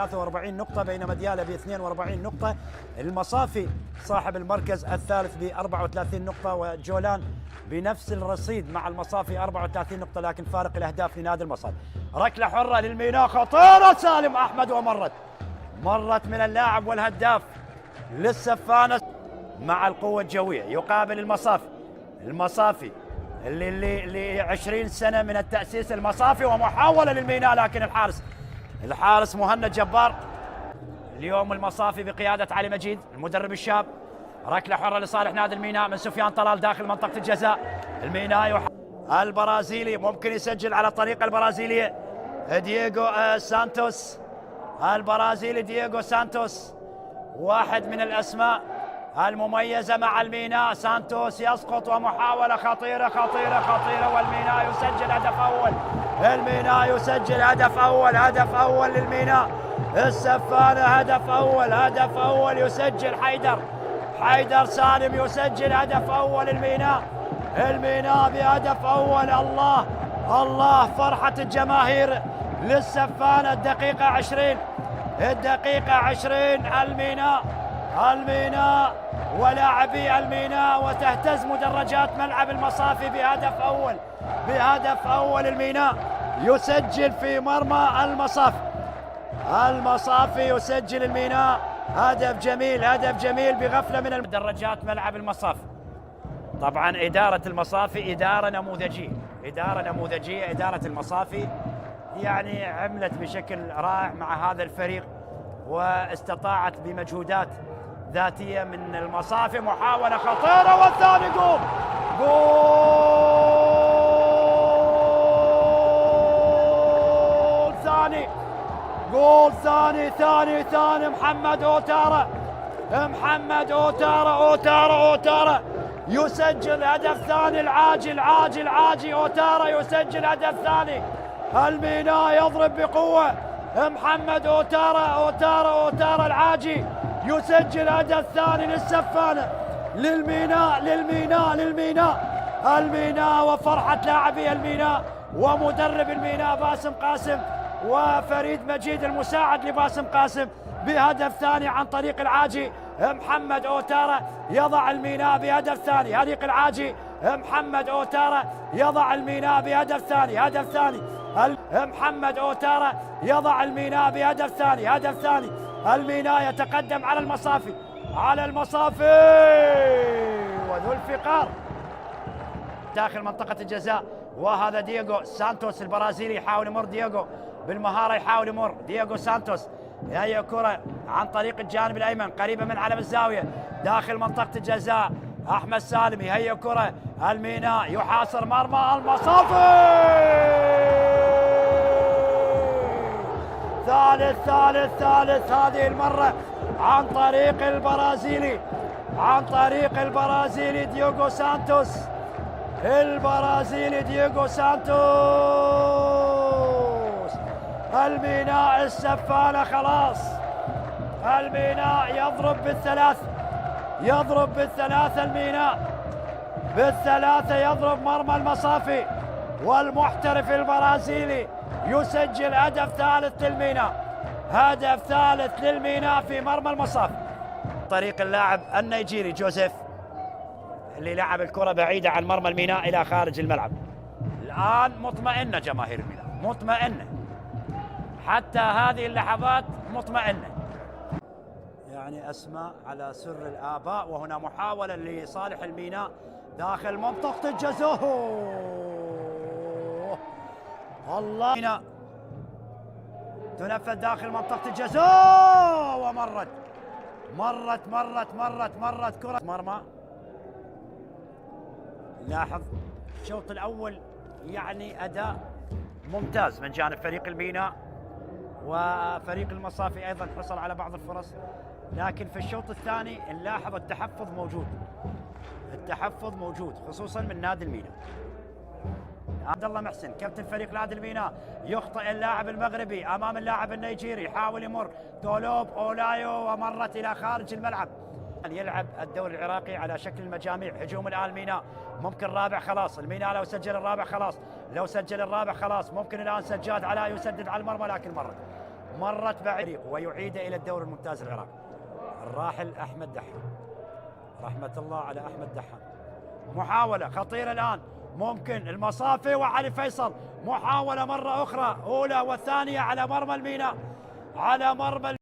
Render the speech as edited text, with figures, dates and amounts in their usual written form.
43 نقطة، بينما ديالا ب 42 نقطة. المصافي صاحب المركز الثالث ب 34 نقطة، وجولان بنفس الرصيد مع المصافي 34 نقطة، لكن فارق الأهداف لنادي المصافي. ركلة حرة للميناء خطيرة، سالم أحمد، مرت من اللاعب والهداف للسفانة مع القوة الجوية يقابل المصافي اللي 20 سنة من التأسيس المصافي، ومحاولة للميناء لكن الحارس مهند جبار. اليوم المصافي بقيادة علي مجيد المدرب الشاب. ركلة حرة لصالح نادي الميناء من سفيان طلال داخل منطقة الجزاء. الميناء البرازيلي ممكن يسجل على الطريقة البرازيلية. دييغو سانتوس، البرازيلي دييغو سانتوس، واحد من الأسماء المميزة مع الميناء. سانتوس يسقط، ومحاولة خطيرة خطيرة خطيرة، والميناء يسجل هدف أول. الميناء يسجل هدف أول للميناء. السفانة هدف أول يسجل حيدر سالم، يسجل هدف أول الميناء بهدف أول. الله فرحة الجماهير للسفانة. الدقيقة 20 الميناء ولاعبي الميناء، وتهتز مدرجات ملعب المصافي بهدف أول. الميناء يسجل في مرمى المصافي يسجل الميناء هدف جميل بغفلة من مدرجات ملعب المصافي. طبعا إدارة المصافي إدارة نموذجية. إدارة المصافي يعني عملت بشكل رائع مع هذا الفريق، واستطاعت بمجهودات ذاتية من المصافي. محاولة خطيرة، والثاني جول ثاني محمد أوتارا يسجل هدف ثاني. العاجي أوتارا يسجل هدف ثاني. الميناء يضرب بقوة. محمد أوتارا العاجي يسجل هدف ثاني للسفانة. الميناء وفرحة لاعبي الميناء ومدرب الميناء باسم قاسم، وفريد مجيد المساعد لباسم قاسم بهدف ثاني عن طريق العاجي. محمد أوتارا يضع الميناء بهدف ثاني. هريق العاجي، محمد أوتارا يضع الميناء بهدف ثاني. محمد أوتارا يضع الميناء بهدف ثاني. الميناء يتقدم على المصافي وذو الفقار داخل منطقة الجزاء. وهذا دييغو سانتوس البرازيلي يحاول يمر. دييغو بالمهارة يحاول يمر. دييغو سانتوس، هي كرة عن طريق الجانب الأيمن قريبة من علم الزاوية داخل منطقة الجزاء. أحمد سالم، هي كرة. الميناء يحاصر مرمى المصافي. ثالث هذه المرة عن طريق البرازيلي دييغو سانتوس. الميناء السفانة خلاص. الميناء يضرب بالثلاث. الميناء بالثلاثة يضرب مرمى المصافي، والمحترف البرازيلي يسجل هدف ثالث للميناء في مرمى المصافي. طريق اللاعب النيجيري جوزيف اللي لعب الكرة بعيدة عن مرمى الميناء إلى خارج الملعب. الآن مطمئنة جماهير الميناء، حتى هذه اللحظات مطمئنة. يعني أسماء على سر الآباء. وهنا محاولة لصالح الميناء داخل منطقة الجزاء. الله، تنفذ داخل منطقة الجزاء، ومرت كرة مرمى. لاحظ الشوط الأول يعني أداء ممتاز من جانب فريق الميناء، وفريق المصافي أيضا حصل على بعض الفرص، لكن في الشوط الثاني نلاحظ التحفظ موجود خصوصا من نادي الميناء. عبد الله محسن كابتن فريق نادي الميناء يخطئ اللاعب المغربي امام اللاعب النيجيري، يحاول يمر. تولوب اولايو، ومرت الى خارج الملعب. يلعب الدوري العراقي على شكل المجاميع. هجوم الان الميناء، ممكن رابع خلاص. الميناء لو سجل الرابع خلاص، ممكن الان سجاد علاء يسدد على المرمى، لكن مرت بعيد ويعيد إلى الدوري الممتاز العراقي. الراحل أحمد دحام، رحمة الله على أحمد دحام. محاولة خطيرة الآن، ممكن المصافي وعلي فيصل، محاولة مرة أخرى أولى وثانية على مرمى الميناء، على مرمى